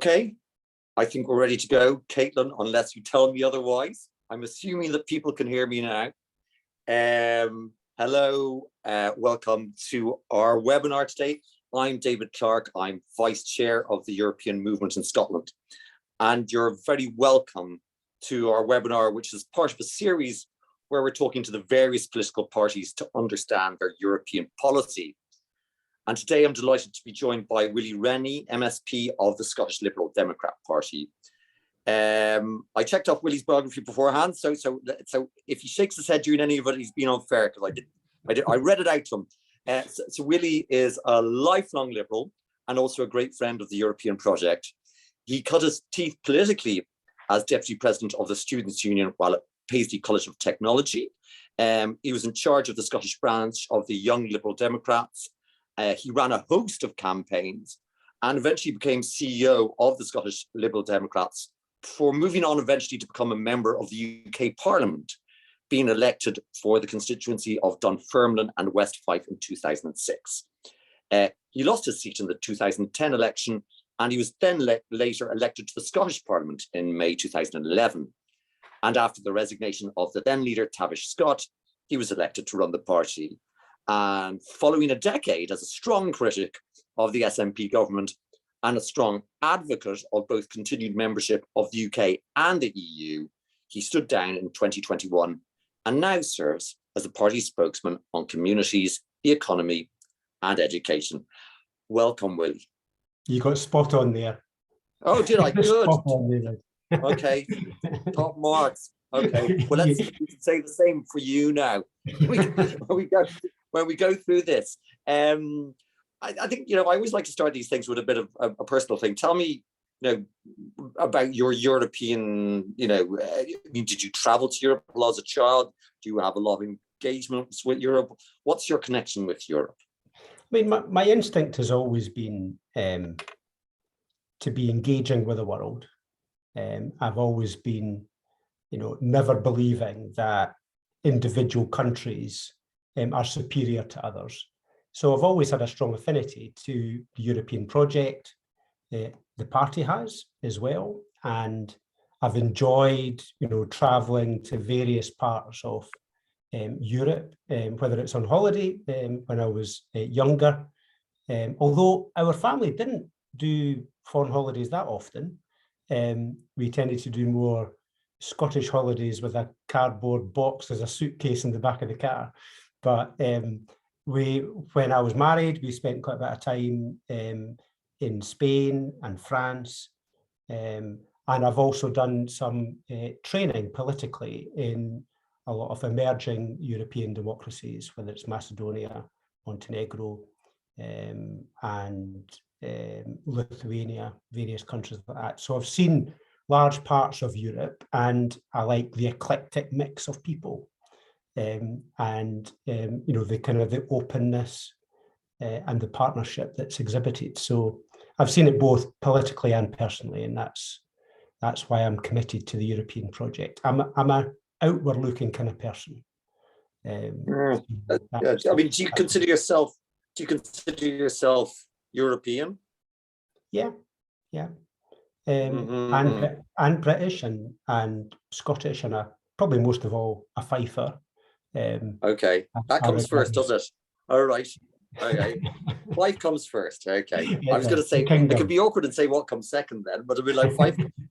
Okay, I think we're ready to go. Caitlin, unless you tell me otherwise. I'm assuming that people can hear me now. Hello, welcome to our webinar today. I'm David Clarke. I'm Vice Chair of the European Movement in Scotland. And you're very welcome to our webinar, which is part of a series where we're talking to the various political parties to understand their European policy. And today I'm delighted to be joined by Willie Rennie MSP of the Scottish Liberal Democrat Party. I checked off Willie's biography beforehand, so if he shakes his head during any of it, he's been unfair because I read it out to him. So Willie is a lifelong Liberal and also a great friend of the European project. He cut his teeth politically as Deputy President of the Students' Union while at Paisley College of Technology. He was in charge of the Scottish branch of the Young Liberal Democrats. He ran a host of campaigns and eventually became CEO of the Scottish Liberal Democrats before moving on eventually to become a member of the UK Parliament, being elected for the constituency of Dunfermline and West Fife in 2006. He lost his seat in the 2010 election, and he was then later elected to the Scottish Parliament in May 2011. And after the resignation of the then leader, Tavish Scott, he was elected to run the party. And following a decade as a strong critic of the SNP government and a strong advocate of both continued membership of the UK and the EU, he stood down in 2021 and now serves as the party spokesman on communities, the economy and education. Welcome, Willie. You got spot on there. Oh, did I? Good. Spot on there. Okay, top marks. Okay, well, let's say the same for you now. When we go through this, I think, I always like to start these things with a bit of a personal thing. Tell me, about your European, did you travel to Europe as a child? Do you have a lot of engagements with Europe? What's your connection with Europe? I mean, my instinct has always been to be engaging with the world. I've always been, never believing that individual countries are superior to others. So I've always had a strong affinity to the European project. The party has as well. And I've enjoyed, traveling to various parts of Europe, whether it's on holiday when I was younger. Although our family didn't do foreign holidays that often. We tended to do more Scottish holidays with a cardboard box as a suitcase in the back of the car. But when I was married, we spent quite a bit of time in Spain and France. And I've also done some training politically in a lot of emerging European democracies, whether it's Macedonia, Montenegro, and Lithuania, various countries like that. So I've seen large parts of Europe, and I like the eclectic mix of people. The kind of the openness and the partnership that's exhibited. So I've seen it both politically and personally, and that's why I'm committed to the European project. I'm an outward-looking kind of person. I mean, do you consider yourself European? Yeah. And British and Scottish, and probably most of all a Fifer. Okay, that comes first, does it? All right. Okay, Fife comes first. Okay, I was going to say it could be awkward and say what comes second then, but it'd be like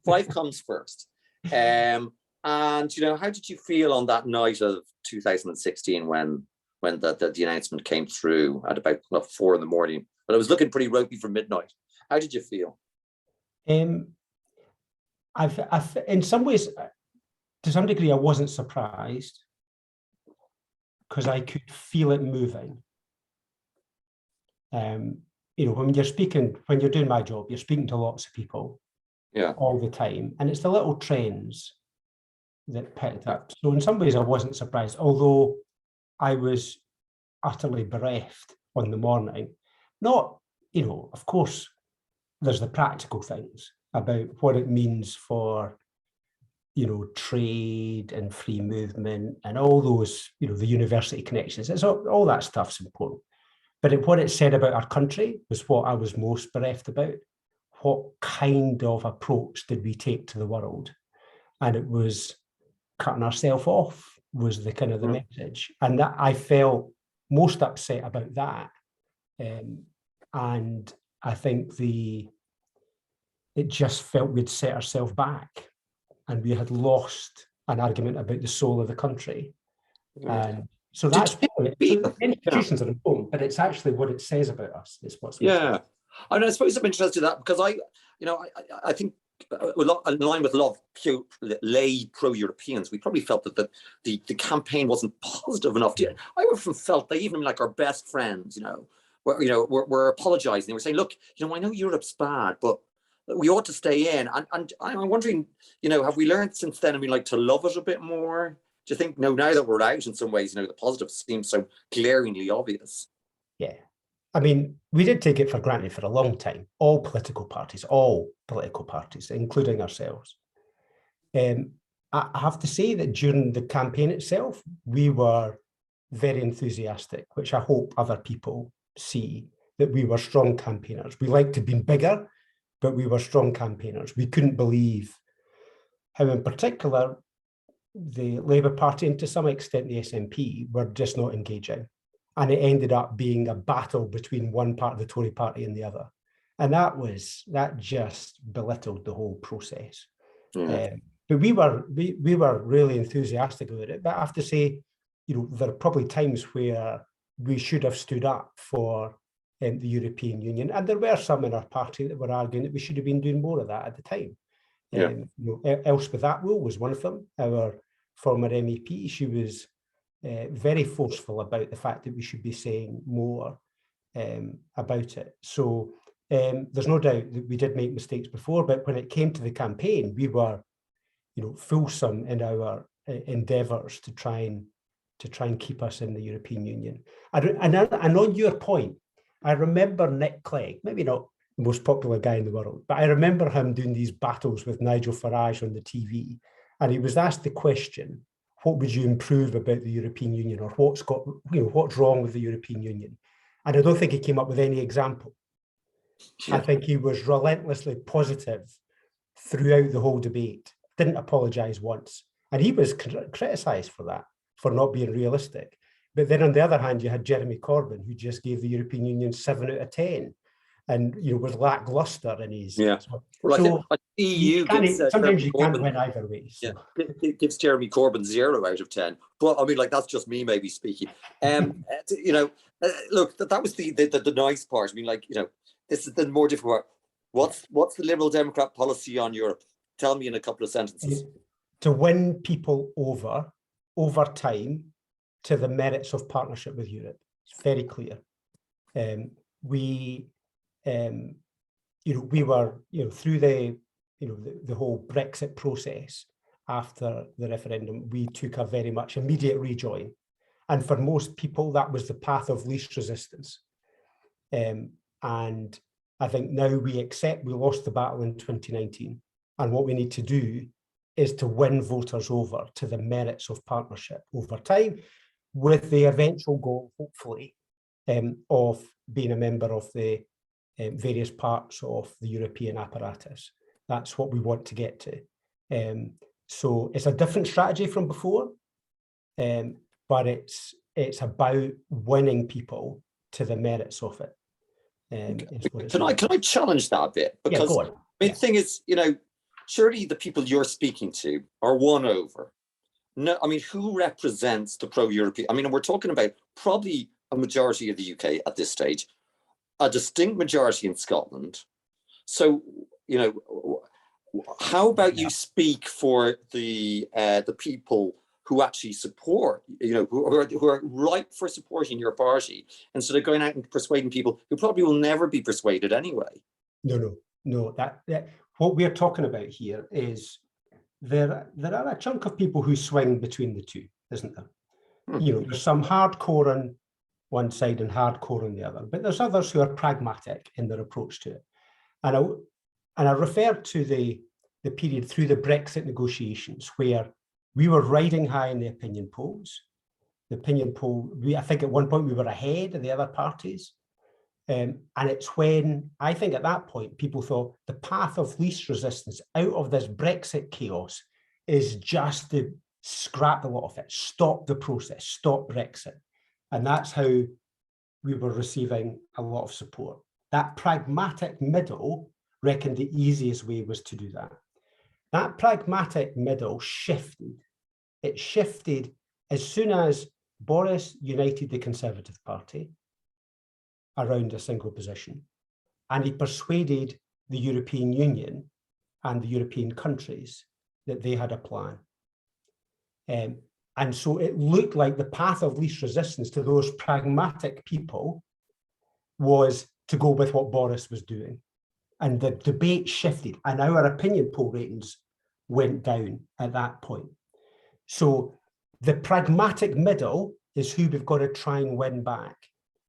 Fife comes first. And how did you feel on that night of 2016 when the announcement came through at about 4 in the morning? But it was looking pretty ropey for midnight. How did you feel? I've in some ways, to some degree, I wasn't surprised because I could feel it moving. When you're doing my job, you're speaking to lots of people all the time, and it's the little trends that picked up. So in some ways, I wasn't surprised, although I was utterly bereft on the morning. Not, of course, there's the practical things about what it means for trade and free movement and all those, the university connections. It's all that stuff's important. But what it said about our country was what I was most bereft about. what kind of approach did we take to the world? And it was cutting ourselves off was the kind of the message. And that I felt most upset about that. And I think it just felt we'd set ourselves back and we had lost an argument about the soul of the country. And so that's institutions are important, but it's actually what it says about us. Is what's I suppose I'm interested in that because I think in line with a lot of lay pro-Europeans, we probably felt that the campaign wasn't positive enough. I often felt that even like our best friends, were apologising. They were saying, look, I know Europe's bad, but we ought to stay in. And I'm wondering, have we learned since then, to love it a bit more? Do you think, now that we're out in some ways, the positives seem so glaringly obvious? Yeah. We did take it for granted for a long time. All political parties, including ourselves. I have to say that during the campaign itself, we were very enthusiastic, which I hope other people see, that we were strong campaigners. We liked to have been bigger, but we were strong campaigners. We couldn't believe how, in particular, the Labour Party and to some extent the SNP were just not engaging. And it ended up being a battle between one part of the Tory party and the other. And that just belittled the whole process. But we were really enthusiastic about it. But I have to say, there are probably times where we should have stood up for the European Union. And there were some in our party that were arguing that we should have been doing more of that at the time. Elspeth Atwell was one of them, our former MEP. She was very forceful about the fact that we should be saying more about it. So there's no doubt that we did make mistakes before, but when it came to the campaign, we were, fulsome in our endeavours to try and keep us in the European Union. And on your point, I remember Nick Clegg, maybe not the most popular guy in the world, but I remember him doing these battles with Nigel Farage on the TV, and he was asked the question, what would you improve about the European Union, or what's wrong with the European Union? And I don't think he came up with any example. I think he was relentlessly positive throughout the whole debate, didn't apologise once. And he was criticised for that, for not being realistic. But then on the other hand, you had Jeremy Corbyn, who just gave the European Union 7 out of 10. And was lacklustre in his. EU sometimes you can't win either way. So. It gives Jeremy Corbyn 0 out of 10. But that's just me maybe speaking. Look, that was the nice part. This is the more difficult part. What's the Liberal Democrat policy on Europe? Tell me in a couple of sentences. To win people over time to the merits of partnership with Europe. It's very clear. We were, through the whole Brexit process after the referendum, we took a very much immediate rejoin. And for most people, that was the path of least resistance. And I think now we accept we lost the battle in 2019. And what we need to do is to win voters over to the merits of partnership over time, with the eventual goal, hopefully, of being a member of the various parts of the European apparatus. That's what we want to get to. So it's a different strategy from before, but it's about winning people to the merits of it. Can I challenge that a bit? Because the thing is, surely the people you're speaking to are won over. No, who represents the pro-European? We're talking about probably a majority of the UK at this stage, a distinct majority in Scotland. So, how about you speak for the people who actually support, who are ripe for supporting your party, instead of going out and persuading people who probably will never be persuaded anyway? No. That what we're talking about here is there are a chunk of people who swing between the two, isn't there? There's some hardcore on one side and hardcore on the other, but there's others who are pragmatic in their approach to it. And I refer to the period through the Brexit negotiations where we were riding high in the opinion polls. The opinion poll, I think at one point we were ahead of the other parties. And it's when, I think at that point, people thought the path of least resistance out of this Brexit chaos is just to scrap a lot of it, stop the process, stop Brexit. And that's how we were receiving a lot of support. That pragmatic middle reckoned the easiest way was to do that. That pragmatic middle shifted. It shifted as soon as Boris united the Conservative Party around a single position, and he persuaded the European Union and the European countries that they had a plan. And so it looked like the path of least resistance to those pragmatic people was to go with what Boris was doing. And the debate shifted, and our opinion poll ratings went down at that point. So the pragmatic middle is who we've got to try and win back.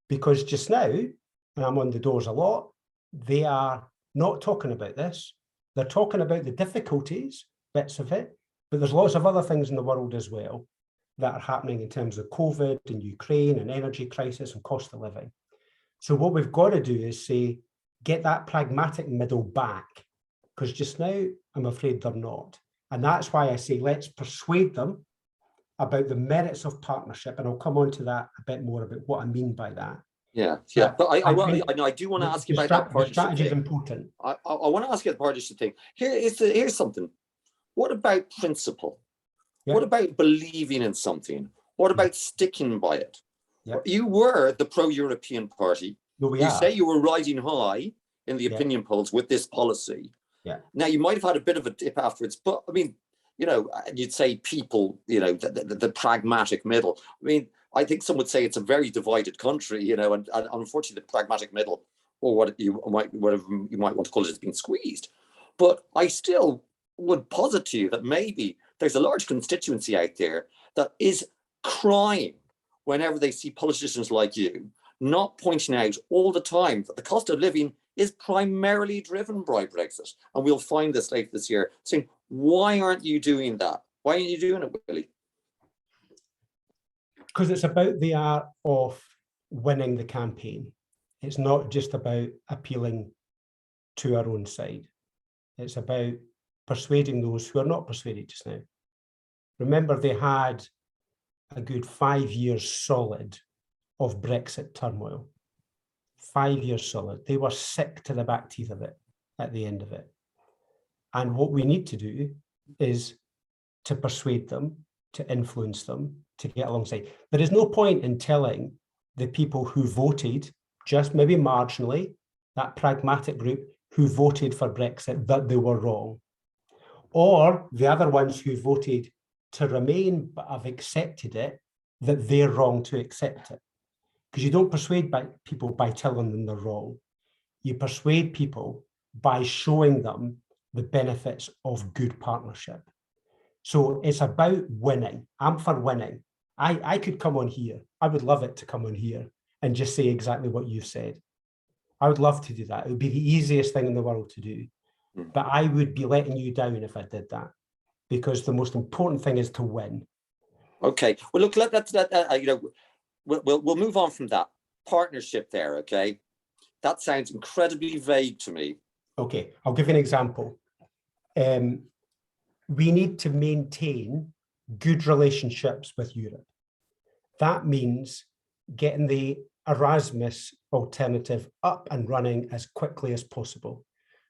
Because just now, and I'm on the doors a lot, they are not talking about this. They're talking about the difficulties, bits of it, but there's lots of other things in the world as well that are happening in terms of COVID and Ukraine and energy crisis and cost of living. So what we've got to do is say, get that pragmatic middle back, because just now, I'm afraid they're not. And that's why I say, let's persuade them about the merits of partnership. And I'll come on to that a bit more about what I mean by that. Yeah. But I do want to ask you about that partnership. The strategy is important. I want to ask you the partnership thing. Here's something. What about principle? Yeah. What about believing in something? What about sticking by it? Yeah. You were the pro-European party. You say you were riding high in the opinion polls with this policy. Yeah. Now, you might have had a bit of a dip afterwards, but I mean, you'd say people, the pragmatic middle. I mean, I think some would say it's a very divided country, and unfortunately the pragmatic middle, or whatever you might want to call it, is being squeezed. But I still would posit to you that maybe there's a large constituency out there that is crying whenever they see politicians like you not pointing out all the time that the cost of living is primarily driven by Brexit. And we'll find this later this year, saying, why aren't you doing that? Why aren't you doing it, Willie? Because it's about the art of winning the campaign. It's not just about appealing to our own side. It's about persuading those who are not persuaded just now. Remember, they had a good 5 years solid of Brexit turmoil. 5 years solid. They were sick to the back teeth of it at the end of it. And what we need to do is to persuade them, to influence them, to get alongside. There is no point in telling the people who voted, just maybe marginally, that pragmatic group who voted for Brexit, that they were wrong. Or the other ones who voted to remain but have accepted it, that they're wrong to accept it. Because you don't persuade people by telling them they're wrong. You persuade people by showing them the benefits of good partnership. So it's about winning. I'm for winning. I could come on here. I would love it to come on here and just say exactly what you've said. I would love to do that. It would be the easiest thing in the world to do. But I would be letting you down if I did that, because the most important thing is to win. Okay. Well, look, we'll move on from that partnership there. Okay. That sounds incredibly vague to me. Okay. I'll give you an example. We need to maintain good relationships with Europe. That means getting the Erasmus alternative up and running as quickly as possible,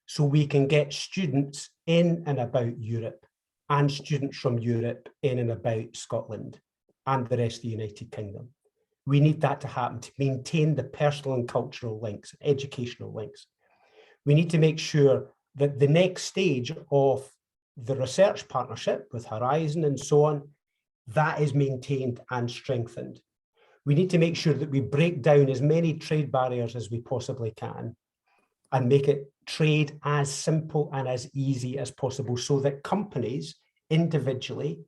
so we can get students in and about Europe and students from Europe in and about Scotland and the rest of the United Kingdom. We need that to happen to maintain the personal and cultural links, educational links. We need to make sure that the next stage of the research partnership with Horizon and so on, that is maintained and strengthened. We need to make sure that we break down as many trade barriers as we possibly can and make it trade as simple and as easy as possible, so that companies individually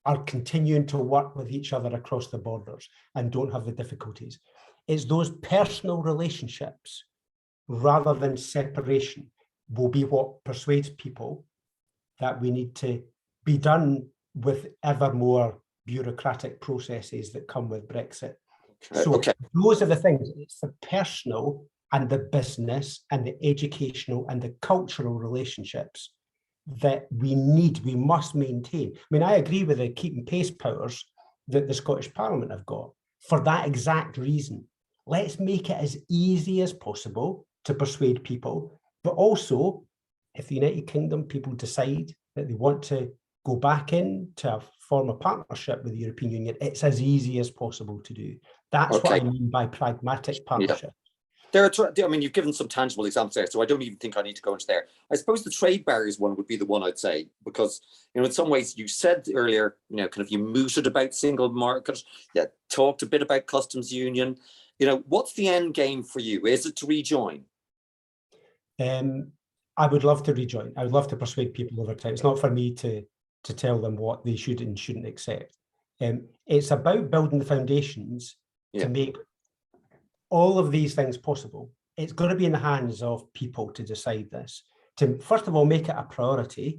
are continuing to work with each other across the borders and don't have the difficulties. It's those personal relationships rather than separation will be what persuades people that we need to be done with ever more bureaucratic processes that come with Brexit. So those are the things. It's the personal and the business and the educational and the cultural relationships that we must maintain. I mean, I agree with the keep and pace powers that the Scottish Parliament have got for that exact reason. Let's make it as easy as possible to persuade people, but also if the United Kingdom people decide that they want to go back to form a partnership with the European Union, it's as easy as possible to do. That's what I mean by pragmatic partnership. Yeah. I mean, you've given some tangible examples there, so I don't even think I need to go into there. I suppose the trade barriers one would be the one I'd say, because, you know, in some ways you said earlier, you know, kind of you mooted about single market, talked a bit about customs union. You know, what's the end game for you? Is it to rejoin? I would love to rejoin. I would love to persuade people over time. It's not for me to tell them what they should and shouldn't accept. It's about building the foundations to make all of these things possible. It's going to be in the hands of people to decide this, to first of all make it a priority,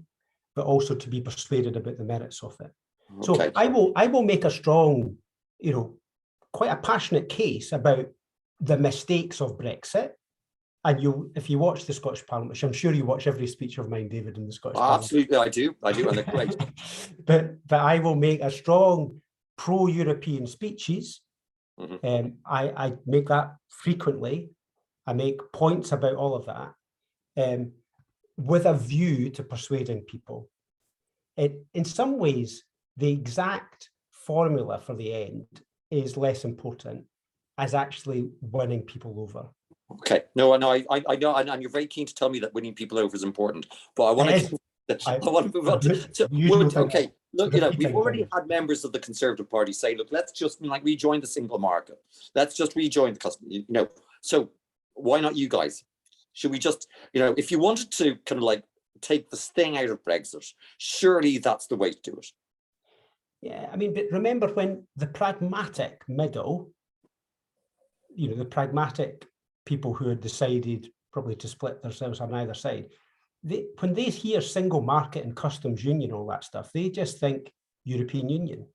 but also to be persuaded about the merits of it. Okay. So I will make a strong, you know, quite a passionate case about the mistakes of Brexit. And if you watch the Scottish Parliament, which I'm sure you watch every speech of mine, David, in the Scottish Parliament. Absolutely, I do, and they're great. but I will make a strong pro-European speeches. I make that frequently. I make points about all of that with a view to persuading people. In some ways, the exact formula for the end is less important as actually winning people over. Okay, no, I know, and you're very keen to tell me that winning people over is important, but I want to move on to okay. Look, you know, we've already had members of the Conservative Party say, look, let's just rejoin the single market. Let's just rejoin the custom, you know. So why not you guys? Should we just, you know, if you wanted to kind of like take the sting out of Brexit, surely that's the way to do it. Yeah, I mean, but remember when the pragmatic middle, you know, the pragmatic people who had decided probably to split themselves on either side, when they hear single market and customs union, all that stuff, they just think European Union.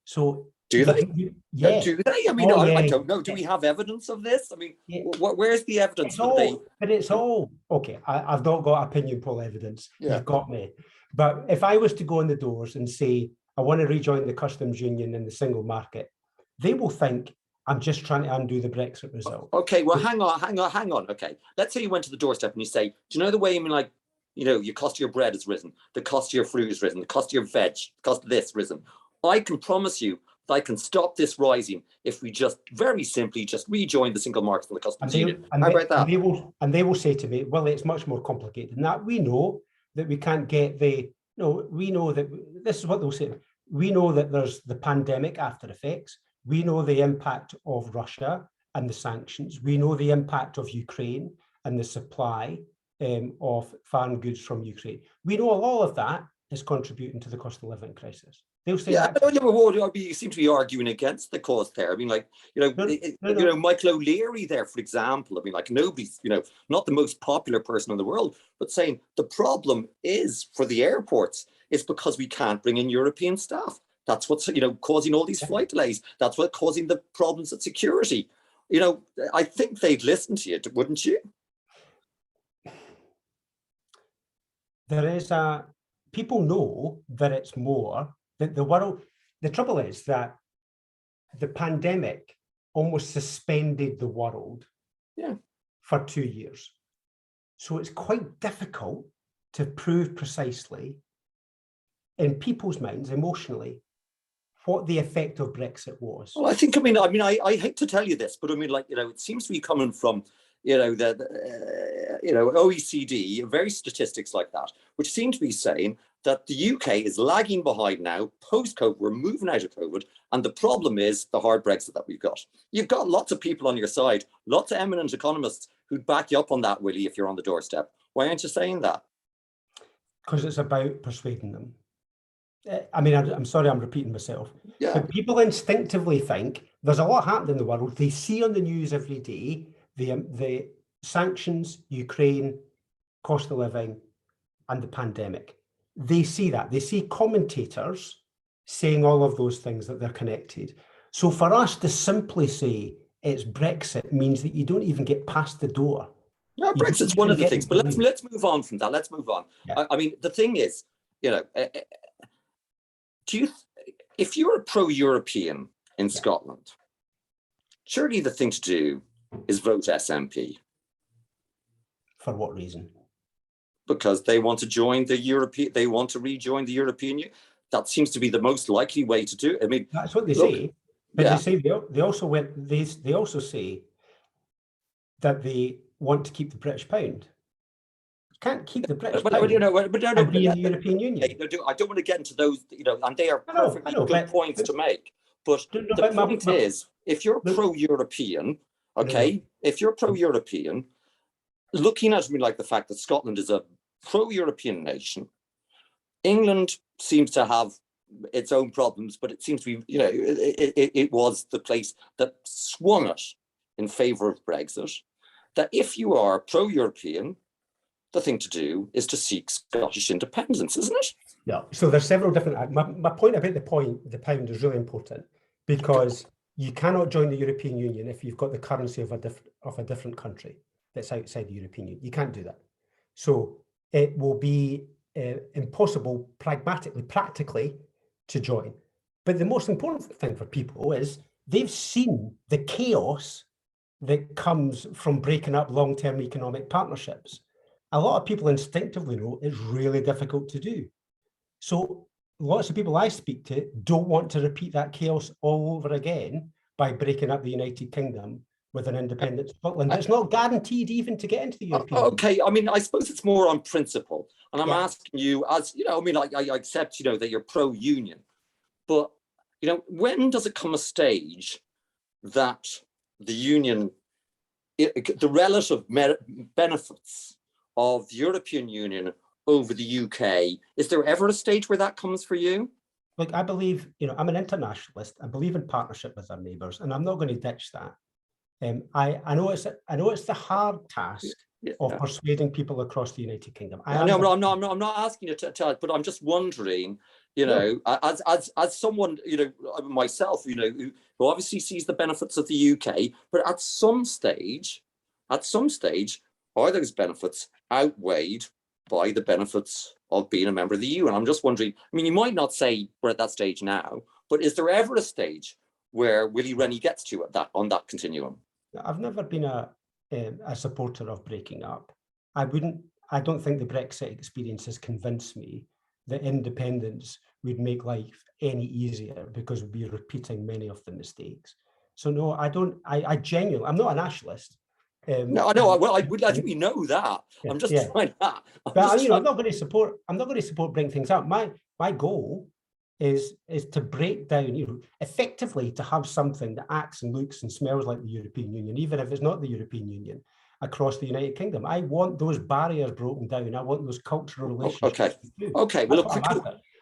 So do they? Yeah. Do they? I mean, I don't know. Do we have evidence of this? I mean, where's the evidence? But it's all okay. I've not got opinion poll evidence. You've got me. But if I was to go in the doors and say I want to rejoin the customs union and the single market, they will think I'm just trying to undo the Brexit result. Okay, well, hang on. Okay, let's say you went to the doorstep and you say, do you know the way, I mean, like, you know, your cost of your bread has risen, the cost of your fruit has risen, the cost of your veg, the cost of this risen. I can promise you that I can stop this rising if we just very simply just rejoin the single market for the customs union. How about that? And they will say to me, well, it's much more complicated than that. We know that we can't get we know that, this is what they'll say, we know that there's the pandemic after effects. We know the impact of Russia and the sanctions. We know the impact of Ukraine and the supply of foreign goods from Ukraine. We know all of that is contributing to the cost of living crisis. They'll say you seem to be arguing against the cause there. I mean, like, you know, you know, Michael O'Leary there, for example. I mean, like, nobody's, you know, not the most popular person in the world, but saying the problem is for the airports, it's because we can't bring in European staff. That's what's, you know, causing all these flight delays. That's what's causing the problems at security. You know, I think they'd listen to you, wouldn't you? There is people know that it's more, that the world, the trouble is that the pandemic almost suspended the world for 2 years. So it's quite difficult to prove precisely in people's minds emotionally what the effect of Brexit was. Well, I think, I hate to tell you this, but I mean, like, you know, it seems to be coming from, you know, you know, OECD, various statistics like that, which seem to be saying that the UK is lagging behind now, post-COVID, we're moving out of COVID, and the problem is the hard Brexit that we've got. You've got lots of people on your side, lots of eminent economists who'd back you up on that, Willie, if you're on the doorstep. Why aren't you saying that? Because it's about persuading them. I mean, I'm sorry, I'm repeating myself. Yeah. But people instinctively think there's a lot happening in the world. They see on the news every day the sanctions, Ukraine, cost of living, and the pandemic. They see that. They see commentators saying all of those things, that they're connected. So for us to simply say it's Brexit means that you don't even get past the door. No, You don't Brexit's one even of the get things, into but the room. let's move on from that. Let's move on. Yeah. I mean, the thing is, you know, if you're a pro-European in Scotland, surely the thing to do is vote SNP. For what reason? Because they want to join the European, they want to rejoin the European Union. That seems to be the most likely way to do it. I mean, That's what they look, say. But yeah. they say they also say that they want to keep the British pound. You can't keep the British pound you know, but no, and be in the European Union. I don't want to get into those, you know, and they are perfectly good points to make. But the point is, if you're pro-European, okay, if you're pro-European, looking at me like the fact that Scotland is a pro-European nation, England seems to have its own problems, but it seems to be, you know, it was the place that swung it in favour of Brexit. That if you are pro-European, the thing to do is to seek Scottish independence, isn't it? Yeah. So there's several different. My point about the pound is really important, because you cannot join the European Union if you've got the currency of a different country that's outside the European Union. You can't do that. So it will be impossible practically to join. But the most important thing for people is they've seen the chaos that comes from breaking up long-term economic partnerships. A lot of people instinctively know it's really difficult to do. So lots of people I speak to don't want to repeat that chaos all over again by breaking up the United Kingdom with an independent Scotland. It's not guaranteed even to get into the European Union. Okay, I mean, I suppose it's more on principle. And I'm asking you, as you know, I mean, I accept, you know, that you're pro-union, but, you know, when does it come a stage that the union, the relative benefits of the European Union over the UK, is there ever a stage where that comes for you? Look, I believe, you know, I'm an internationalist. I believe in partnership with our neighbours, and I'm not going to ditch that. I know it's the hard task of persuading people across the United Kingdom. I'm not asking you to tell it, but I'm just wondering, you know, as someone, you know, myself, you know, who obviously sees the benefits of the UK, but at some stage, are those benefits outweighed by the benefits of being a member of the EU? And I'm just wondering, I mean, you might not say we're at that stage now, but is there ever a stage where Willie Rennie gets to on that continuum? I've never been a supporter of breaking up. I don't think the Brexit experience has convinced me that independence would make life any easier, because we'd be repeating many of the mistakes. So no, I genuinely, I'm not a nationalist. No, I know. Well, I think we know that. I'm just trying that. I'm not going to support breaking things up. My goal is to break down, you know, effectively to have something that acts and looks and smells like the European Union, even if it's not the European Union, across the United Kingdom. I want those barriers broken down. I want those cultural relationships. Okay. Well, look,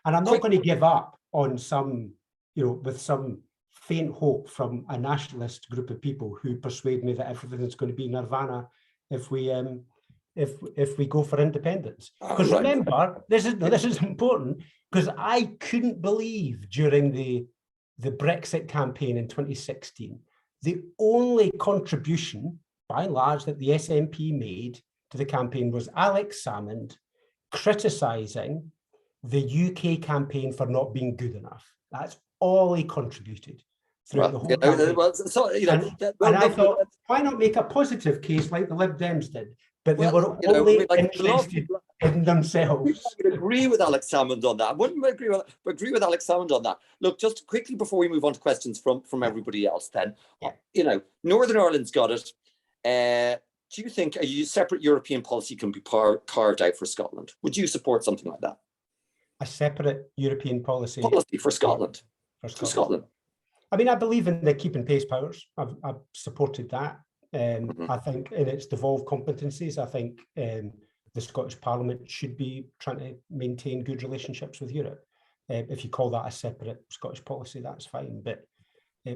and I'm not going to give up on some, you know, with some faint hope from a nationalist group of people who persuade me that everything's going to be nirvana if we go for independence. Because remember, this is important, because I couldn't believe during the Brexit campaign in 2016, the only contribution, by and large, that the SNP made to the campaign was Alex Salmond criticising the UK campaign for not being good enough. That's all he contributed throughout the whole campaign. And I thought, why not make a positive case like the Lib Dems did? But they were only interested in themselves. I would agree with Alex Salmond on that. I wouldn't agree with Alex Salmond on that. Look, just quickly before we move on to questions from everybody else, then, you know, Northern Ireland's got it. Do you think a separate European policy can be carved out for Scotland? Would you support something like that? A separate European policy for Scotland? For Scotland. I mean, I believe in the keep and pace powers. I've supported that. I think in its devolved competencies, I think the Scottish Parliament should be trying to maintain good relationships with Europe. If you call that a separate Scottish policy, that's fine. But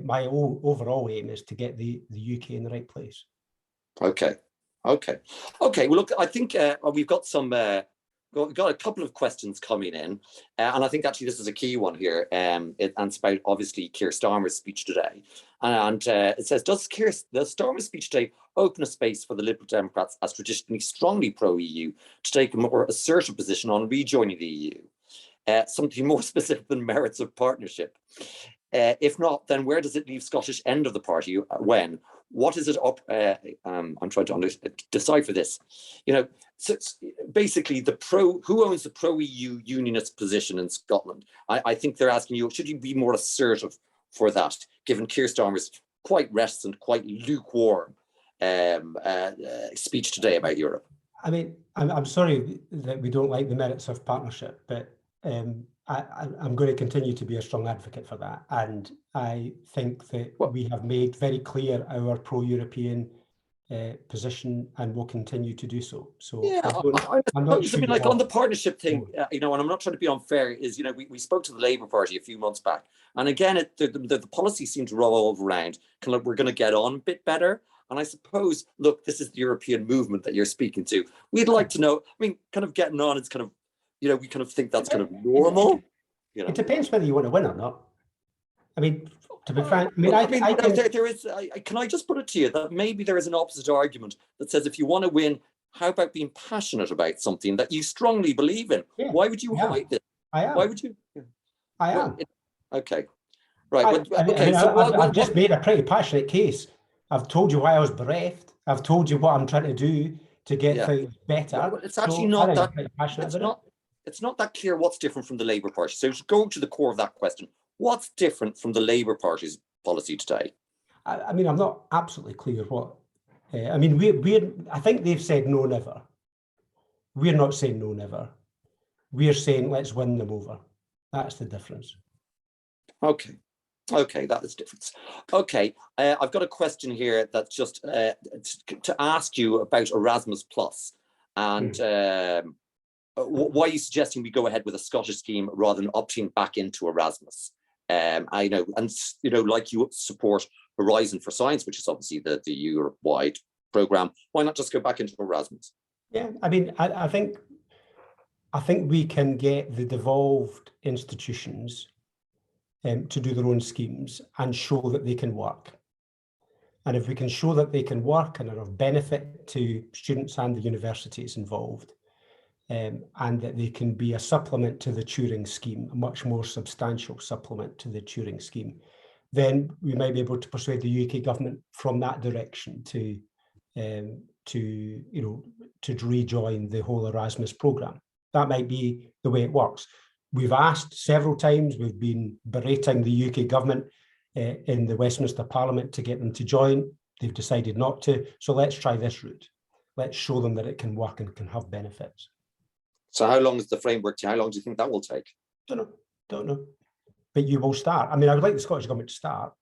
my overall aim is to get the UK in the right place. Okay. Well, look, I think we've got some got a couple of questions coming in, and I think actually this is a key one here. And it's about obviously Keir Starmer's speech today, and it says, does Starmer's speech today open a space for the Liberal Democrats, as traditionally strongly pro-EU, to take a more assertive position on rejoining the EU? Something more specific than merits of partnership. If not, then where does it leave Scottish end of the party when? What is it up? I'm trying to decipher this. So basically, who owns the pro-EU unionist position in Scotland? I think they're asking you, should you be more assertive for that, given Keir Starmer's quite reticent, quite lukewarm speech today about Europe? I mean, I'm sorry that we don't like the merits of partnership, but I'm going to continue to be a strong advocate for that. And I think that we have made very clear our pro-European position, and will continue to do so. So yeah, I'm not sure. I mean, like on the partnership thing, and I'm not trying to be unfair, is, we spoke to the Labour Party a few months back, and again, the policy seemed to revolve around kind of, we're going to get on a bit better. And I suppose, look, this is the European movement that you're speaking to. We'd like to know, I mean, kind of getting on, it's kind of, we kind of think that's kind of normal. It depends whether you want to win or not. I mean, to be frank, can I just put it to you that maybe there is an opposite argument that says, if you want to win, how about being passionate about something that you strongly believe in? Yeah, why would you hide this? I am. Why would you? I am. Okay. Right. I've just made a pretty passionate case. I've told you why I was bereft. I've told you what I'm trying to do to get things better. Well, it's actually not that. It's not that clear what's different from the Labour Party. So to go to the core of that question, what's different from the Labour Party's policy today? I mean, I'm not absolutely clear what. I mean, I think they've said no, never. We're not saying no, never. We're saying let's win them over. That's the difference. Okay, that is difference. Okay, I've got a question here that's just to ask you about Erasmus-Plus and. Why are you suggesting we go ahead with a Scottish scheme rather than opting back into Erasmus? I know, and like you support Horizon for Science, which is obviously the Europe-wide program. Why not just go back into Erasmus? Yeah, I mean, I think we can get the devolved institutions to do their own schemes and show that they can work. And if we can show that they can work and are of benefit to students and the universities involved, and that they can be a supplement to the Turing scheme, a much more substantial supplement to the Turing scheme, then we might be able to persuade the UK government from that direction to rejoin the whole Erasmus programme. That might be the way it works. We've asked several times, we've been berating the UK government in the Westminster Parliament to get them to join. They've decided not to. So let's try this route. Let's show them that it can work and can have benefits. So how long is the framework? How long do you think that will take? Don't know. But you will start. I mean, I would like the Scottish Government to start,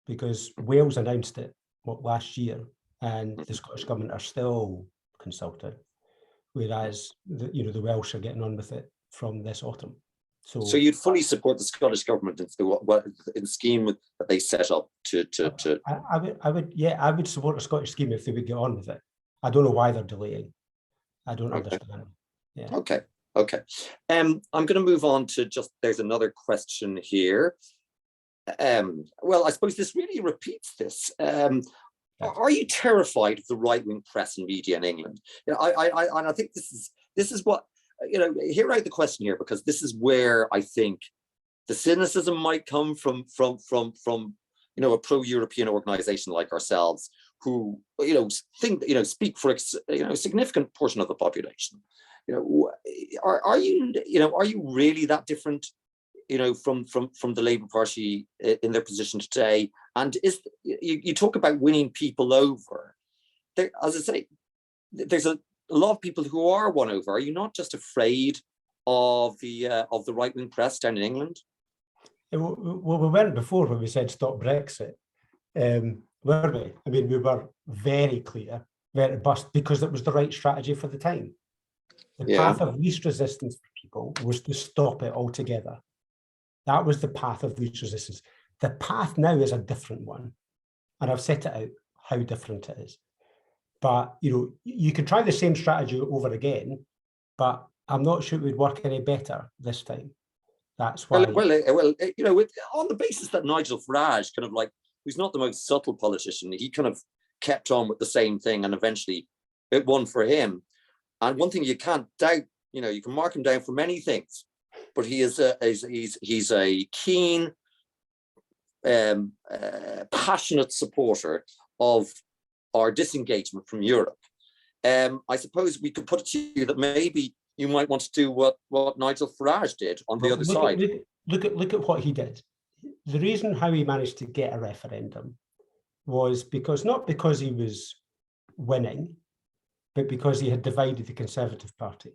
because Wales announced it last year, and the Scottish Government are still consulting, whereas the Welsh are getting on with it from this autumn. So you'd fully support the Scottish Government in the scheme that they set up to. I would support a Scottish scheme if they would get on with it. I don't know why they're delaying. I don't understand. Yeah. Okay. I'm going to move on to there's another question here. Well, I suppose this really repeats this. Are you terrified of the right-wing press and media in England? I think this is what, hear out the question here, because this is where I think the cynicism might come from a pro-European organization like ourselves, who speak for a significant portion of the population. Are you really that different, from the Labour Party in their position today? And you talk about winning people over. There, as I say, there's a lot of people who are won over. Are you not just afraid of the right-wing press down in England? Well, we weren't before when we said stop Brexit, were we? I mean, we were very clear, very robust, because it was the right strategy for the time. The path of least resistance for people was to stop it altogether. That was the path of least resistance. The path now is a different one, and I've set it out how different it is. But you can try the same strategy over again, but I'm not sure it would work any better this time. That's why. You know, on the basis that Nigel Farage kind of like, who's not the most subtle politician, he kind of kept on with the same thing, and eventually it won for him. And one thing you can't doubt, you know, you can mark him down for many things, but he is he's a keen, passionate supporter of our disengagement from Europe. I suppose we could put it to you that maybe you might want to do what Nigel Farage did on the other side. Look at what he did. The reason how he managed to get a referendum was not because he was winning, but because he had divided the Conservative Party.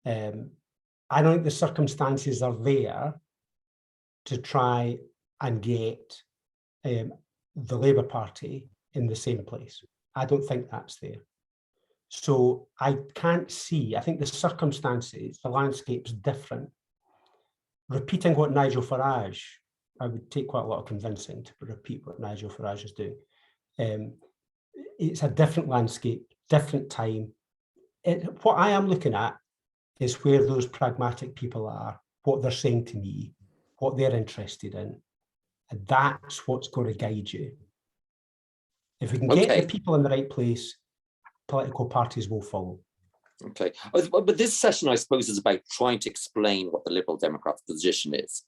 I don't think the circumstances are there to try and get the Labour Party in the same place. I don't think that's there. So I can't see, I think the circumstances, the landscape's different. Repeating what Nigel Farage, I would take quite a lot of convincing to repeat what Nigel Farage is doing. It's a different landscape, different time. What I am looking at is where those pragmatic people are, what they're saying to me, what they're interested in. And that's what's going to guide you. If we can get the people in the right place, political parties will follow. Okay, but this session, I suppose, is about trying to explain what the Liberal Democrats' position is.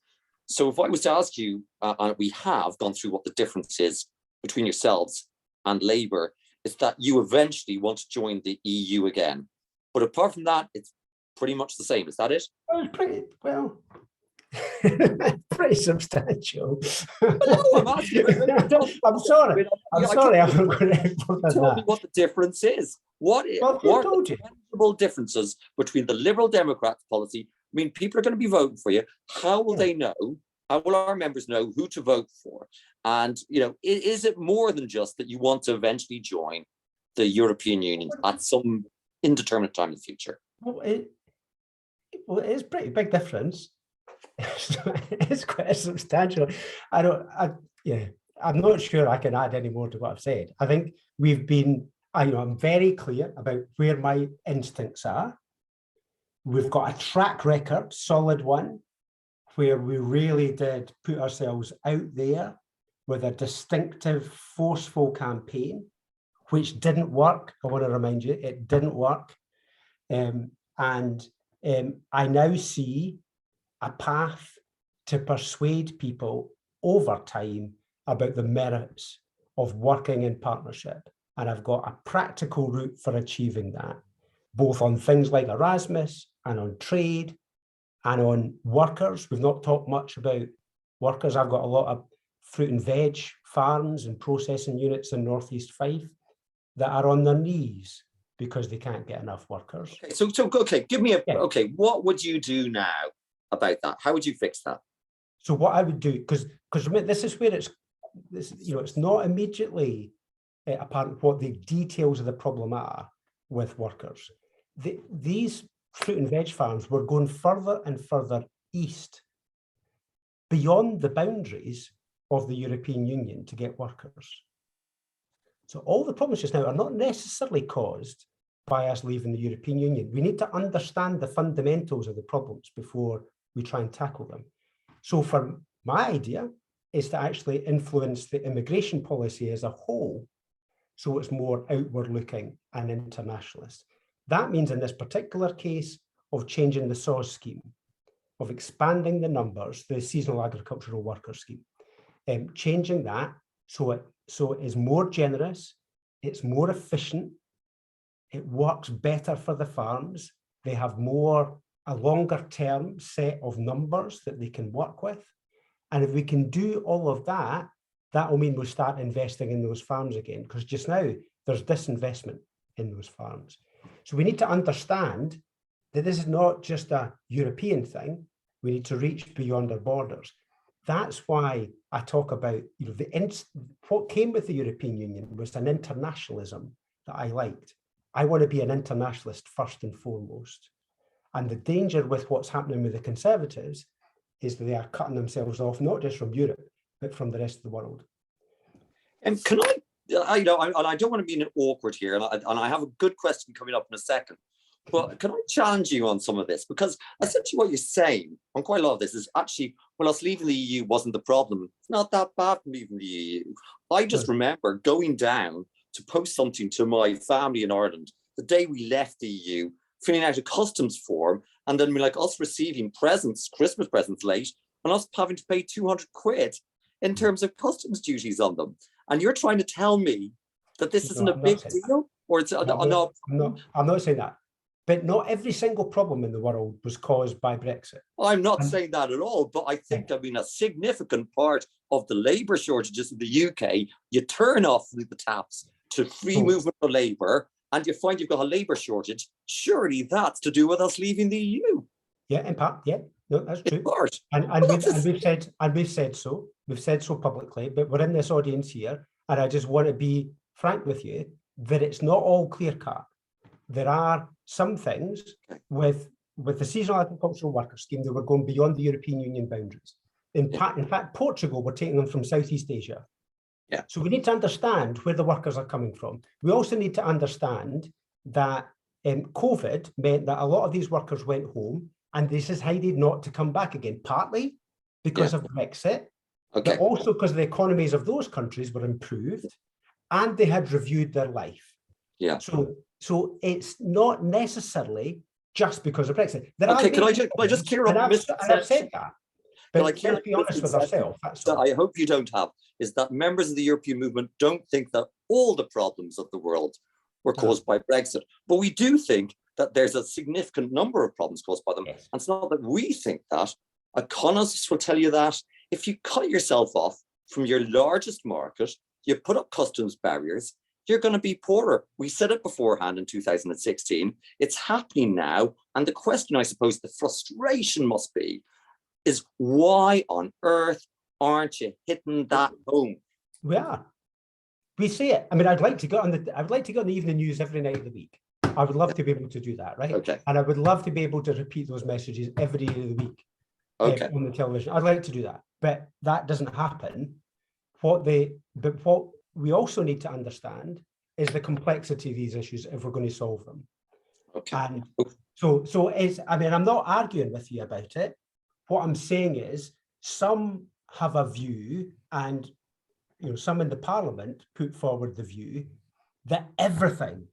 So if I was to ask you, and we have gone through what the difference is between yourselves and Labour, is that you eventually want to join the EU again. But apart from that, it's pretty much the same. Is that it? Pretty substantial. No, I'm asking. I'm sorry. I'm sorry. I'm not going to tell me what the difference is. What are the tangible differences between the Liberal Democrats' policy? I mean, people are going to be voting for you. How will they know? How will our members know who to vote for? And, you know, is it more than just that you want to eventually join the European Union at some indeterminate time in the future? Well, it is pretty big difference. It's quite substantial. I'm not sure I can add any more to what I've said. I think I'm very clear about where my instincts are. We've got a track record, solid one, where we really did put ourselves out there with a distinctive, forceful campaign, which didn't work. I want to remind you, it didn't work. I now see a path to persuade people over time about the merits of working in partnership. And I've got a practical route for achieving that, both on things like Erasmus and on trade and on workers. We've not talked much about workers. I've got a lot of fruit and veg farms and processing units in North East Fife that are on their knees because they can't get enough workers. Okay, give me what would you do now about that? How would you fix that? So what I would do, because this is where it's not immediately apparent what the details of the problem are with workers. These fruit and veg farms were going further and further east, beyond the boundaries of the European Union to get workers. So all the problems just now are not necessarily caused by us leaving the European Union. We need to understand the fundamentals of the problems before we try and tackle them. So for my idea is to actually influence the immigration policy as a whole, so it's more outward looking and internationalist. That means in this particular case of changing the SAWS scheme, of expanding the numbers, the seasonal agricultural worker scheme, changing that so it is more generous, it's more efficient, it works better for the farms, they have a longer term set of numbers that they can work with. And if we can do all of that, that will mean we'll start investing in those farms again, because just now there's disinvestment in those farms. So we need to understand that this is not just a European thing. We need to reach beyond our borders. That's why I talk about, what came with the European Union was an internationalism that I liked. I want to be an internationalist first and foremost. And the danger with what's happening with the Conservatives is that they are cutting themselves off, not just from Europe, but from the rest of the world. And can I don't want to be awkward here, and I have a good question coming up in a second, But can I challenge you on some of this? Because essentially what you're saying on quite a lot of this is actually, well, us leaving the EU wasn't the problem. It's not that bad from leaving the EU. I just remember going down to post something to my family in Ireland the day we left the EU, filling out a customs form, and then like us receiving presents, Christmas presents late, and us having to pay 200 quid in terms of customs duties on them. And you're trying to tell me that this isn't a big deal? Or it's I'm not saying that. But not every single problem in the world was caused by Brexit. I'm not saying that at all, but I think, I mean, a significant part of the labour shortages in the UK, you turn off the taps to free movement of labour, and you find you've got a labour shortage. Surely that's to do with us leaving the EU. Yeah, in part, yeah, no, that's true. We've said so publicly, but we're in this audience here, and I just want to be frank with you that it's not all clear cut. There are some things with the seasonal agricultural worker scheme that were going beyond the European Union boundaries. In fact, Portugal were taking them from Southeast Asia. Yeah. So we need to understand where the workers are coming from. We also need to understand that COVID meant that a lot of these workers went home and they decided not to come back again, partly because of Brexit, but also because the economies of those countries were improved and they had reviewed their life. Yeah. So it's not necessarily just because of Brexit. Can I just clear up? And I've said that. But let's be honest with ourselves. That I hope you don't have is that members of the European movement don't think that all the problems of the world were caused by Brexit, but we do think that there's a significant number of problems caused by them. Yes. And it's not that we think that. Economists will tell you that if you cut yourself off from your largest market, you put up customs barriers, you're going to be poorer. We said it beforehand in 2016. It's happening now. And the question, I suppose, the frustration must be, is why on earth aren't you hitting that home? We are. We see it. I mean, I'd like to go on the evening news every night of the week. I would love to be able to do that, right? Okay. And I would love to be able to repeat those messages every day of the week on the television. I'd like to do that, but that doesn't happen. What we also need to understand is the complexity of these issues if we're going to solve them. Okay. And so it's, I mean, I'm not arguing with you about it. What I'm saying is some have a view, and some in the parliament put forward the view that everything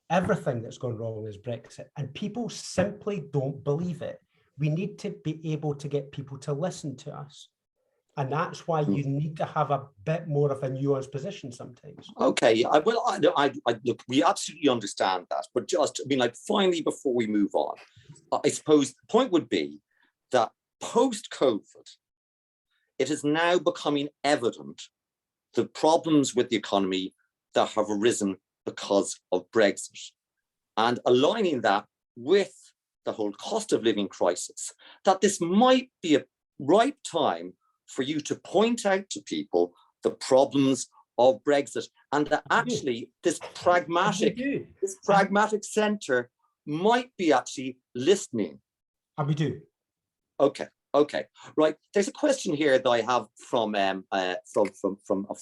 that's gone wrong is Brexit, and people simply don't believe it. We need to be able to get people to listen to us. And that's why you need to have a bit more of a nuanced position sometimes. Okay, look, we absolutely understand that, but just, I mean, like, finally, before we move on, I suppose the point would be that post-COVID, it is now becoming evident the problems with the economy that have arisen because of Brexit, and aligning that with the whole cost of living crisis, that this might be a ripe time for you to point out to people the problems of Brexit, and that actually this pragmatic centre might be actually listening. And we do. Okay, right. There's a question here that I have from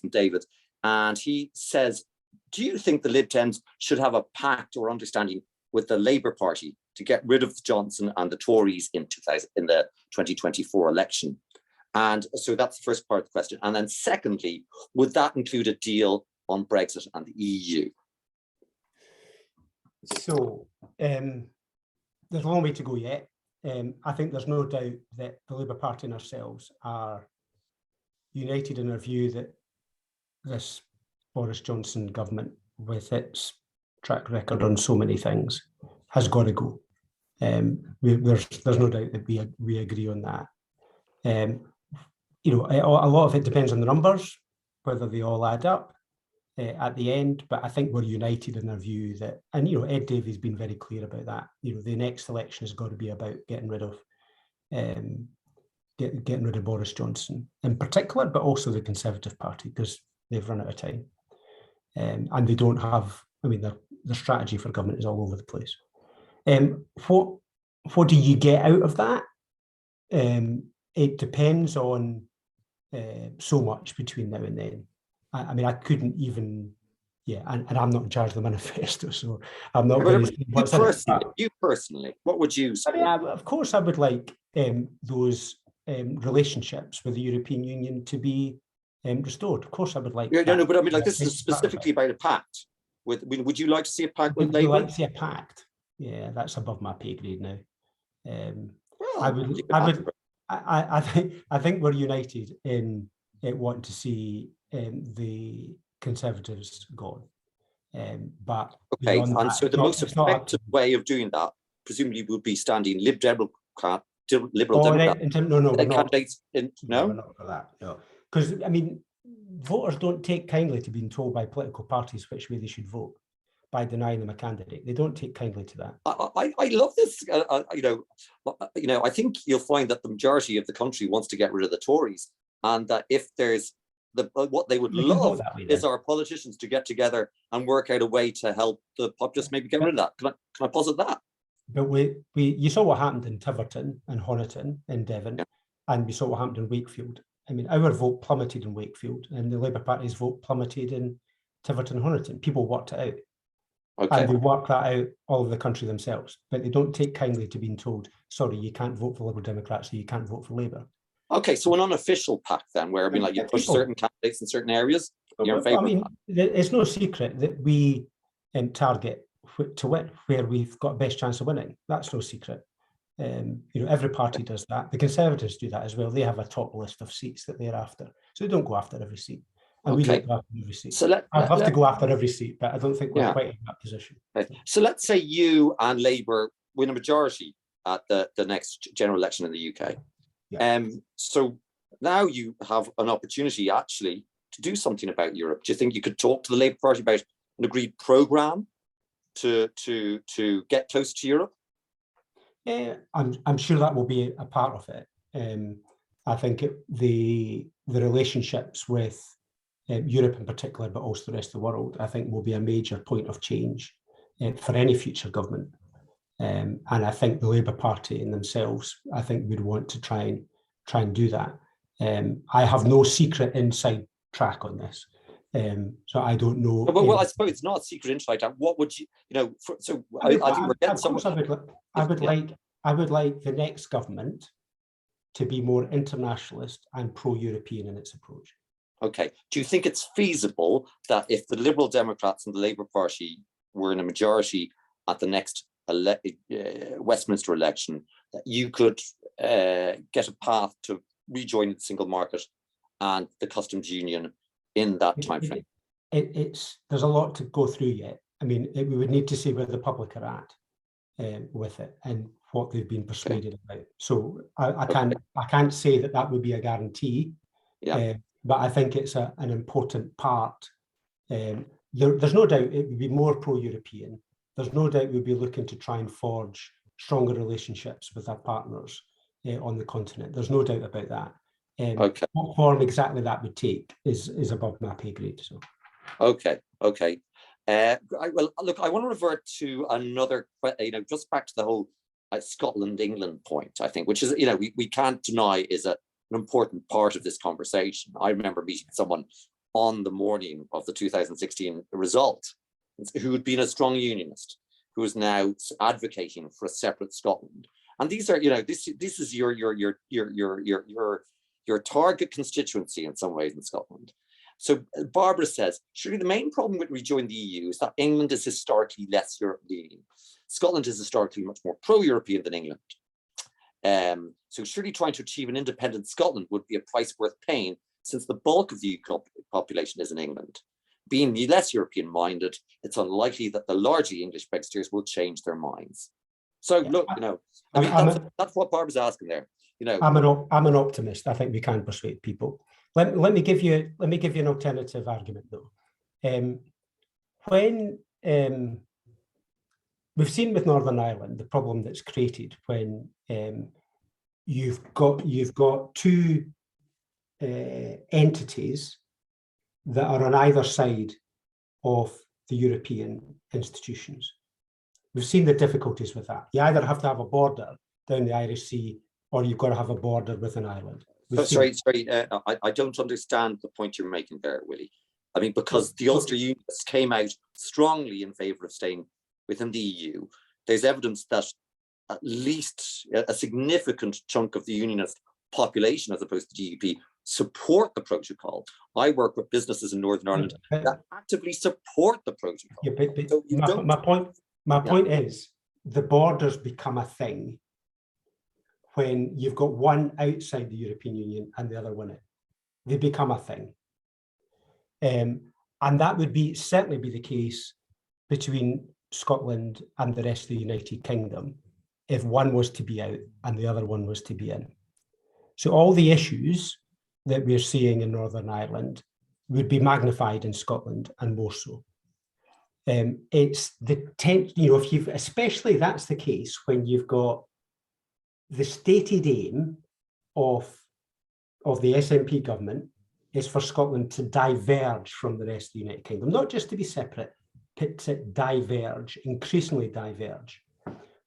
David, and he says, do you think the Lib Dems should have a pact or understanding with the Labour Party to get rid of Johnson and the Tories in the 2024 election? And so that's the first part of the question. And then secondly, would that include a deal on Brexit and the EU? So there's a long way to go yet. I think there's no doubt that the Labour Party and ourselves are united in our view that this Boris Johnson government, with its track record on so many things, has got to go. There's no doubt that we agree on that. A lot of it depends on the numbers, whether they all add up at the end. But I think we're united in our view that, and Ed Davey's been very clear about that. The next election has got to be about getting rid of Boris Johnson in particular, but also the Conservative Party, because they've run out of time, and they don't have. I mean, their strategy for government is all over the place. What do you get out of that? It depends on so much between now and then. I mean, I couldn't even yeah, and I'm not in charge of the manifesto, so I'm not But going to say what's in it. you personally, what would you I mean, support? of course, I would like those relationships with the European Union to be restored. Of course, I would like. Yeah, no, that. no, but I mean, like, this is specifically about a pact. With, would you like to see a pact with Would you Labour? like to see a pact? Yeah, that's above my pay grade now. Well, I think we're united in wanting to see the Conservatives gone. But okay, and that, so the most effective way of doing that, presumably, would be standing Liberal Democrat no, we're not. candidates in. No, we're not for that. No, because I mean, voters don't take kindly to being told by political parties which way they should vote by denying them a candidate. They don't take kindly to that. I love this. I think you'll find that the majority of the country wants to get rid of the Tories, and that if there's what they would love is our politicians to get together and work out a way to help the populace maybe get rid of that. Can I posit that? But you saw what happened in Tiverton and Honiton in Devon, yeah. And we saw what happened in Wakefield. I mean, our vote plummeted in Wakefield, and the Labour Party's vote plummeted in Tiverton and Honiton. People worked it out. Okay. And they work that out all over the country themselves, but they don't take kindly to being told, sorry, you can't vote for Liberal Democrats, so you can't vote for Labour. Okay, so an unficial pact then, where I mean, like, you push certain candidates in certain areas. You're in favour. I mean, it's no secret that we target to win where we've got best chance of winning. That's no secret. Every party does that. The Conservatives do that as well. They have a top list of seats that they're after, so they don't go after every seat. And we don't go after every seat. So I'd love to go after every seat, but I don't think we're quite in that position. Okay. So let's say you and Labour win a majority at the next general election in the UK. Yeah. So now you have an opportunity actually to do something about Europe. Do you think you could talk to the Labour Party about an agreed programme to get close to Europe? I'm sure that will be a part of it. I think the relationships with Europe in particular, but also the rest of the world, I think will be a major point of change for any future government. And I think the Labour Party in themselves, I think would want to try and do that. I have no secret inside track on this. So I don't know. Well, I suppose it's not a secret inside track. What would you, I think we're getting somewhere. I would like the next government to be more internationalist and pro-European in its approach. Okay. Do you think it's feasible that if the Liberal Democrats and the Labour Party were in a majority at the next Westminster election, that you could get a path to rejoin the single market and the customs union in that time frame? There's a lot to go through yet. I mean, we would need to see where the public are at with it and what they've been persuaded about. So I can't say that would be a guarantee. Yeah. But I think it's an important part. There's no doubt it would be more pro-European. There's no doubt we'd be looking to try and forge stronger relationships with our partners on the continent. There's no doubt about that. What form exactly that would take is above my pay grade. So. Okay. Well, look, I want to revert to another, just back to the whole Scotland-England point, I think, which is, we can't deny is an important part of this conversation. I remember meeting someone on the morning of the 2016 result who had been a strong unionist, who is now advocating for a separate Scotland. And these are, this is your target constituency in some ways in Scotland. So Barbara says, surely the main problem with rejoining the EU is that England is historically less Europe-leaning. Scotland is historically much more pro-European than England. So surely trying to achieve an independent Scotland would be a price worth paying, since the bulk of the UK population is in England. Being less European-minded, it's unlikely that the largely English Brexiteers will change their minds. So look, that's what Barbara's asking there. I'm an optimist. I think we can persuade people. Let me give you an alternative argument though. When we've seen with Northern Ireland the problem that's created when you've got two entities that are on either side of the European institutions. We've seen the difficulties with that. You either have to have a border down the Irish Sea, or you've got to have a border within Ireland. Sorry, I don't understand the point you're making there, Willie. I mean, because the Ulster Unionists came out strongly in favour of staying within the EU. There's evidence that at least a significant chunk of the Unionist population, as opposed to GDP, support the protocol. I work with businesses in Northern Ireland that actively support the protocol. Yeah, but So my point is, the borders become a thing when you've got one outside the European Union and the other one in. They become a thing. And that would certainly be the case between Scotland and the rest of the United Kingdom if one was to be out and the other one was to be in. So all the issues that we're seeing in Northern Ireland would be magnified in Scotland, and more so. It's the if you've, especially that's the case when you've got the stated aim of the SNP government is for Scotland to diverge from the rest of the United Kingdom, not just to be separate, but to diverge, increasingly diverge.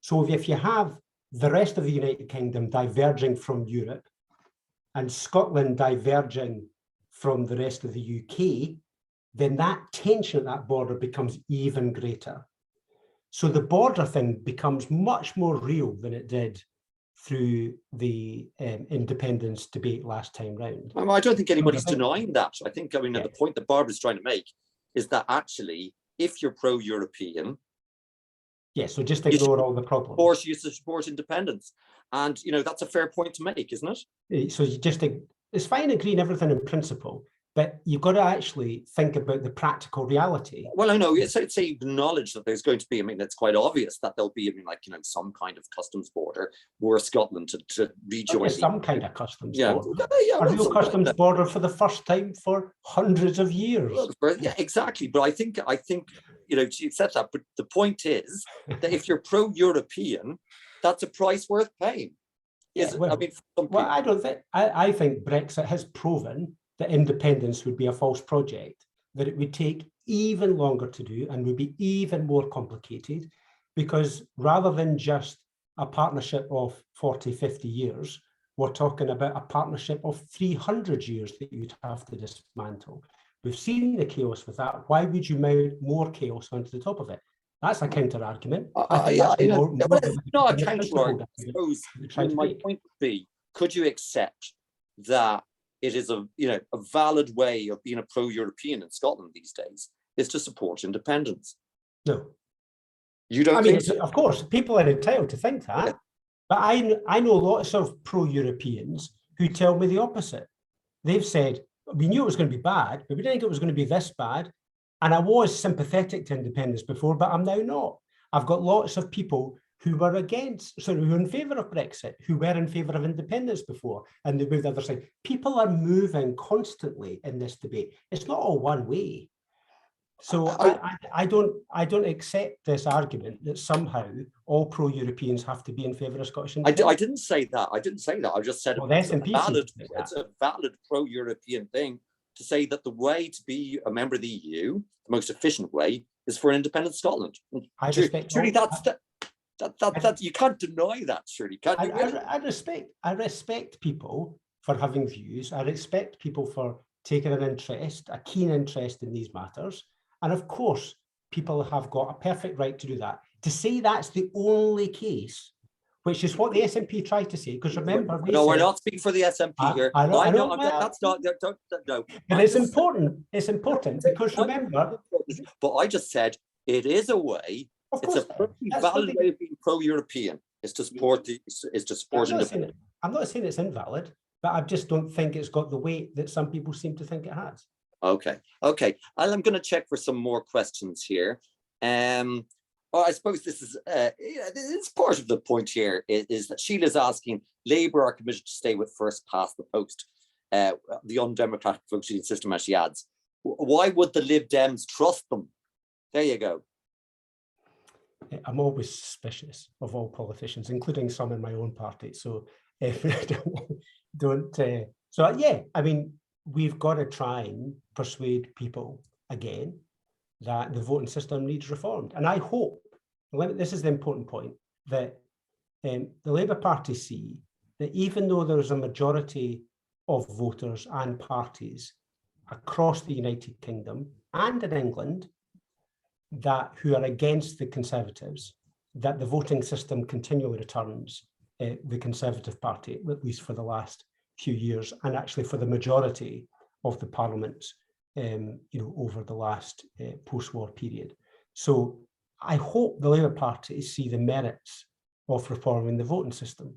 So if you have the rest of the United Kingdom diverging from Europe and Scotland diverging from the rest of the UK, then that tension at that border becomes even greater. So the border thing becomes much more real than it did through the independence debate last time round. I don't think anybody's denying that. I think, the point that Barbara's trying to make is that actually, if you're pro-European, so just ignore all the problems. You support independence. And, that's a fair point to make, isn't it? So it's fine agreeing everything in principle, but you've got to actually think about the practical reality. Well, I know it's acknowledge that there's going to be, it's quite obvious that there'll be, some kind of customs border were Scotland to rejoin. Some kind of customs border. A real customs border for the first time for hundreds of years. Yeah, exactly. But I think, you accept that. But the point is that if you're pro-European, that's a price worth paying. I don't think, I think Brexit has proven that independence would be a false project, that it would take even longer to do and would be even more complicated, because rather than just a partnership of 40, 50 years, we're talking about a partnership of 300 years that you'd have to dismantle. We've seen the chaos with that. Why would you mount more chaos onto the top of it? That's a counter argument. Not a counter argument. I suppose my point would be, could you accept that it is a valid way of being a pro-European in Scotland these days is to support independence? No. You don't think so? Of course, people are entitled to think that. Yeah. But I know lots of pro-Europeans who tell me the opposite. They've said, we knew it was going to be bad, but we didn't think it was going to be this bad. And I was sympathetic to independence before, but I'm now not. I've got lots of people who were who were in favour of Brexit, who were in favour of independence before, and they moved the other side. People are moving constantly in this debate. It's not all one way. So I don't accept this argument that somehow all pro-Europeans have to be in favour of Scottish independence. I didn't say that. I just said it's a valid pro-European thing to say that the way to be a member of the EU, the most efficient way, is for an independent Scotland. Surely that you can't deny that, surely, can you? I respect people for having views. I respect people for taking a keen interest in these matters. And of course, people have got a perfect right to do that. To say that's the only case, which is what the SNP tried to say, because remember, we're not speaking for the SNP here. I know, that's not. No. But it's important. It's important because remember. But I just said it is a way. It's a pretty valid way of being pro-European. Is to support independence. I'm not saying it's invalid, but I just don't think it's got the weight that some people seem to think it has. Okay. I'm going to check for some more questions here. I suppose this is part of the point here is that Sheila's asking, Labour are committed to stay with first past the post, the undemocratic voting system, as she adds. Why would the Lib Dems trust them? There you go. I'm always suspicious of all politicians, including some in my own party. So we've got to try and persuade people again that the voting system needs reformed. And I hope, this is the important point, that the Labour Party see that even though there's a majority of voters and parties across the United Kingdom and in England who are against the Conservatives, that the voting system continually returns the Conservative Party, at least for the last few years, and actually for the majority of the parliaments, over the last post-war period. So I hope the Labour Party see the merits of reforming the voting system.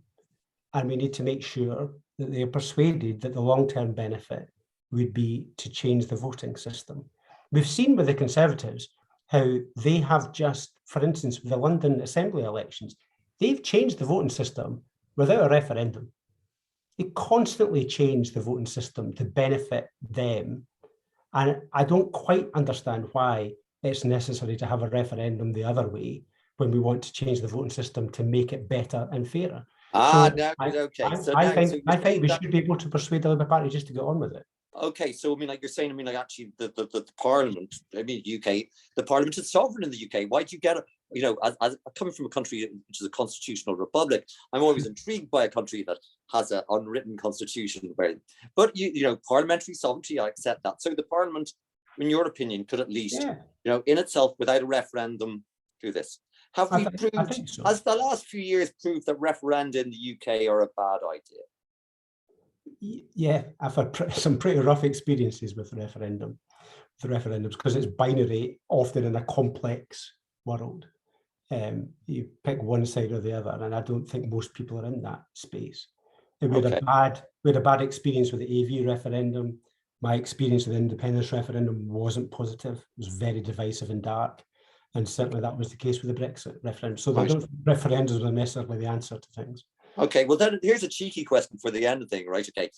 And we need to make sure that they are persuaded that the long-term benefit would be to change the voting system. We've seen with the Conservatives how they have just, for instance, with the London Assembly elections, they've changed the voting system without a referendum. They constantly change the voting system to benefit them. And I don't quite understand why it's necessary to have a referendum the other way when we want to change the voting system to make it better and fairer. I think we should be able to persuade the Labour Party just to get on with it. Okay, so I mean, like you're saying, I mean, like actually, the Parliament, I mean, UK, the Parliament is sovereign in the UK. Why do you get as coming from a country which is a constitutional republic, I'm always intrigued by a country that has an unwritten constitution. But parliamentary sovereignty, I accept that. So the Parliament, in your opinion, could at least, in itself, without a referendum, do this. Have we proved, so. Has the last few years proved that referenda in the UK are a bad idea? Yeah, I've had some pretty rough experiences with referendums, because it's binary, often in a complex world. You pick one side or the other, and I don't think most people are in that space. And we had a bad experience with the AV referendum. My experience with the independence referendum wasn't positive. It was very divisive and dark. And certainly that was the case with the Brexit referendum. So I don't think referendums are necessarily the answer to things. Okay, well then here's a cheeky question for the end of the thing, right? Okay,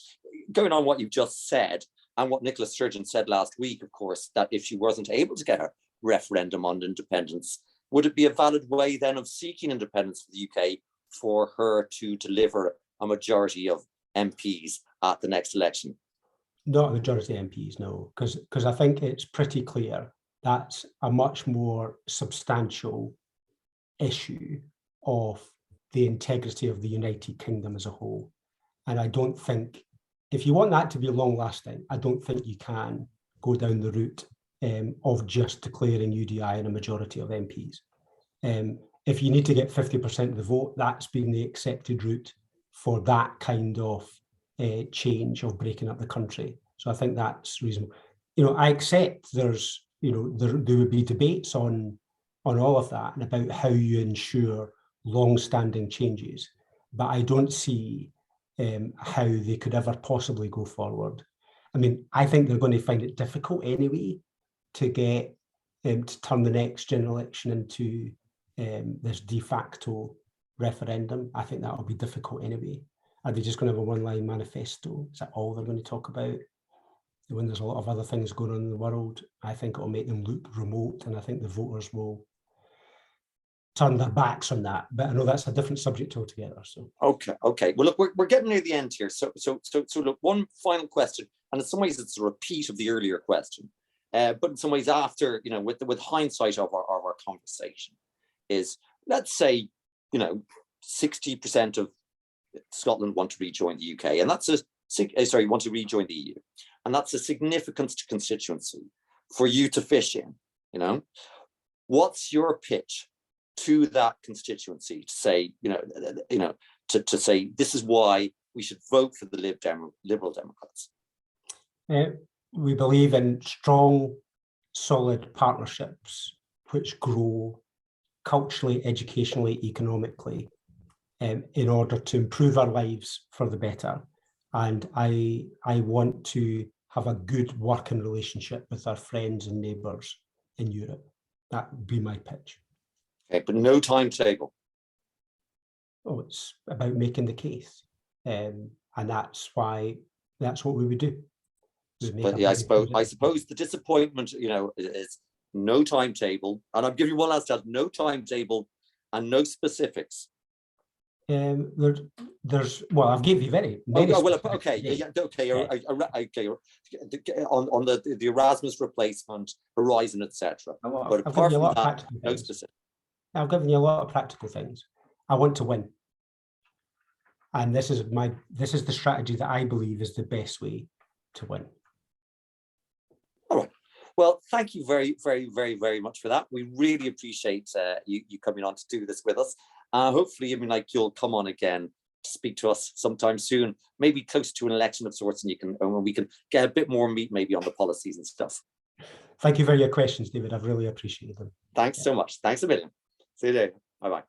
going on what you've just said and what Nicola Sturgeon said last week, of course, that if she wasn't able to get a referendum on independence, would it be a valid way then of seeking independence for the UK for her to deliver a majority of MPs at the next election? Not a majority of MPs, no, because I think it's pretty clear that's a much more substantial issue of the integrity of the United Kingdom as a whole. And I don't think, if you want that to be long lasting, I don't think you can go down the route of just declaring UDI and a majority of MPs. If you need to get 50% of the vote, that's been the accepted route for that kind of change of breaking up the country. So I think that's reasonable. I accept there's, there would be debates on all of that and about how you ensure long-standing changes, but I don't see how they could ever possibly go forward. I mean, I think they're going to find it difficult anyway to get to turn the next general election into this de facto referendum. I think that will be difficult anyway. Are they just going to have a one-line manifesto? Is that all they're going to talk about? When there's a lot of other things going on in the world, I think it will make them look remote, and I think the voters will turn their backs on that. But I know that's a different subject altogether. So okay. Well, look, we're getting near the end here. So look, one final question, and in some ways it's a repeat of the earlier question, but in some ways after, with hindsight of our conversation, is let's say 60% of Scotland want to rejoin the UK, and that's want to rejoin the EU, and that's a significant constituency for you to fish in. What's your pitch to that constituency to say, to say this is why we should vote for the Liberal Democrats? We believe in strong, solid partnerships which grow culturally, educationally, economically, in order to improve our lives for the better. And I want to have a good working relationship with our friends and neighbours in Europe. That would be my pitch. Okay, but no timetable. Oh, it's about making the case, and that's what we would do. But yeah, I suppose the disappointment, is no timetable. And I'll give you one last chance: no timetable and no specifics. There's I've gave you many. Okay. On the Erasmus replacement, Horizon, etc. But apart from that, no specifics. I've given you a lot of practical things. I want to win, and this is the strategy that I believe is the best way to win. Well, thank you very, very, very, very much for that. We really appreciate you coming on to do this with us. Hopefully, I mean, like, you'll come on again to speak to us sometime soon, maybe close to an election of sorts, and we can get a bit more meat maybe on the policies and stuff. Thank you for your questions, David. I've really appreciated them. Thanks so much. Thanks a million. See you later. Bye-bye.